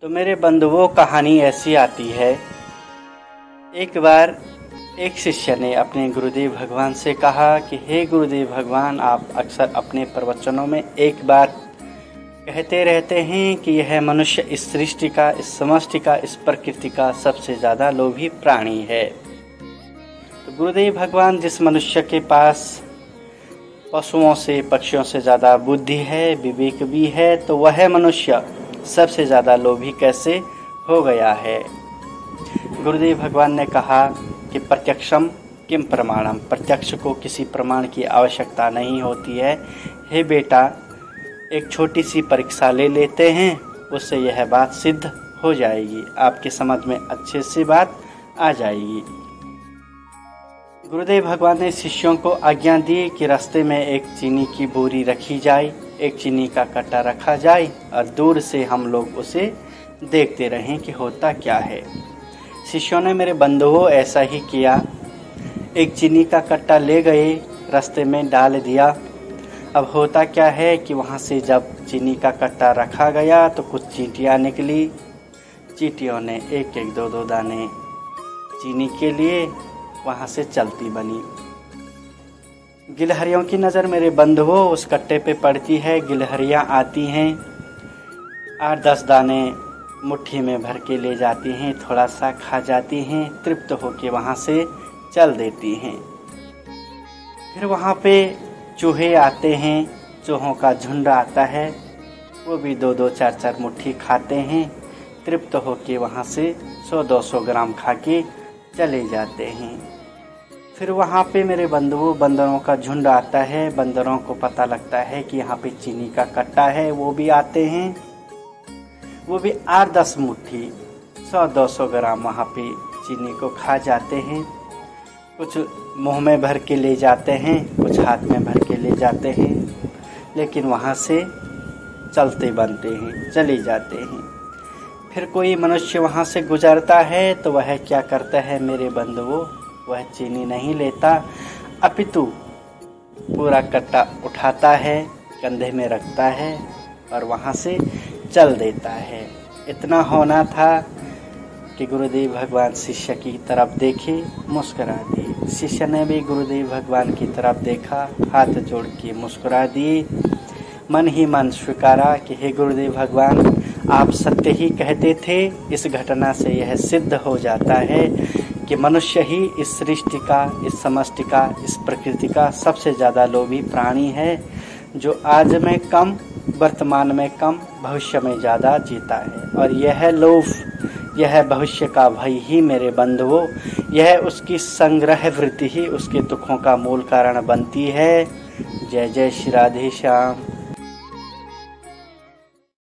तो मेरे बंधुओं, कहानी ऐसी आती है। एक बार एक शिष्य ने अपने गुरुदेव भगवान से कहा कि हे गुरुदेव भगवान, आप अक्सर अपने प्रवचनों में एक बात कहते रहते हैं कि यह मनुष्य इस सृष्टि का, इस समष्टि का, इस प्रकृति का सबसे ज़्यादा लोभी प्राणी है। तो गुरुदेव भगवान, जिस मनुष्य के पास पशुओं से, पक्षियों से ज़्यादा बुद्धि है, विवेक भी है, तो वह मनुष्य सबसे ज़्यादा लोभी कैसे हो गया है। गुरुदेव भगवान ने कहा कि प्रत्यक्षम किम प्रमाणम, प्रत्यक्ष को किसी प्रमाण की आवश्यकता नहीं होती है। हे बेटा, एक छोटी सी परीक्षा ले लेते हैं, उससे यह बात सिद्ध हो जाएगी, आपके समझ में अच्छे से बात आ जाएगी। गुरुदेव भगवान ने शिष्यों को आज्ञा दी कि रास्ते में एक चीनी की बोरी रखी जाए, एक चीनी का कट्टा रखा जाए और दूर से हम लोग उसे देखते रहें कि होता क्या है। शिष्यों ने, मेरे बंधुओं, ऐसा ही किया। एक चीनी का कट्टा ले गए, रास्ते में डाल दिया। अब होता क्या है कि वहाँ से जब चीनी का कट्टा रखा गया तो कुछ चींटियाँ निकली। चींटियों ने एक एक दो दो दाने चीनी के लिए वहाँ से चलती बनी। गिलहरियों की नज़र, मेरे बंधुओं, उस कट्टे पे पड़ती है। गिलहरियाँ आती हैं, 8-10 दाने मुट्ठी में भर के ले जाती हैं, थोड़ा सा खा जाती हैं, तृप्त होके वहाँ से चल देती हैं। फिर वहाँ पे चूहे आते हैं, चूहों का झुंड आता है, वो भी 2-2, 4-4 मुट्ठी खाते हैं, तृप्त होके वहाँ से 100-200 ग्राम खा के चले जाते हैं। फिर वहाँ पे मेरे बंधुओं, बंदरों का झुंड आता है। बंदरों को पता लगता है कि यहाँ पे चीनी का कट्टा है, वो भी आते हैं, वो भी 8-10 मुट्ठी 100-200 ग्राम वहाँ पे चीनी को खा जाते हैं। कुछ मुंह में भर के ले जाते हैं, कुछ हाथ में भर के ले जाते हैं, लेकिन वहाँ से चलते बनते हैं, चले जाते हैं। फिर कोई मनुष्य वहाँ से गुजरता है तो वह क्या करता है मेरे बंधुओं, वह चीनी नहीं लेता, अपितु पूरा कट्टा उठाता है, कंधे में रखता है और वहाँ से चल देता है। इतना होना था कि गुरुदेव भगवान शिष्य की तरफ देखे, मुस्कुरा दिए। शिष्य ने भी गुरुदेव भगवान की तरफ देखा, हाथ जोड़ के मुस्कुरा दिए, मन ही मन स्वीकारा कि हे गुरुदेव भगवान, आप सत्य ही कहते थे। इस घटना से यह सिद्ध हो जाता है कि मनुष्य ही इस सृष्टि का, इस समष्टि का, इस प्रकृति का सबसे ज़्यादा लोभी प्राणी है, जो आज में कम, वर्तमान में कम, भविष्य में ज़्यादा जीता है। और यह लोभ, यह भविष्य का भय ही मेरे बंधुओं, यह उसकी संग्रह वृत्ति ही उसके दुखों का मूल कारण बनती है। जय जय श्री राधे श्याम।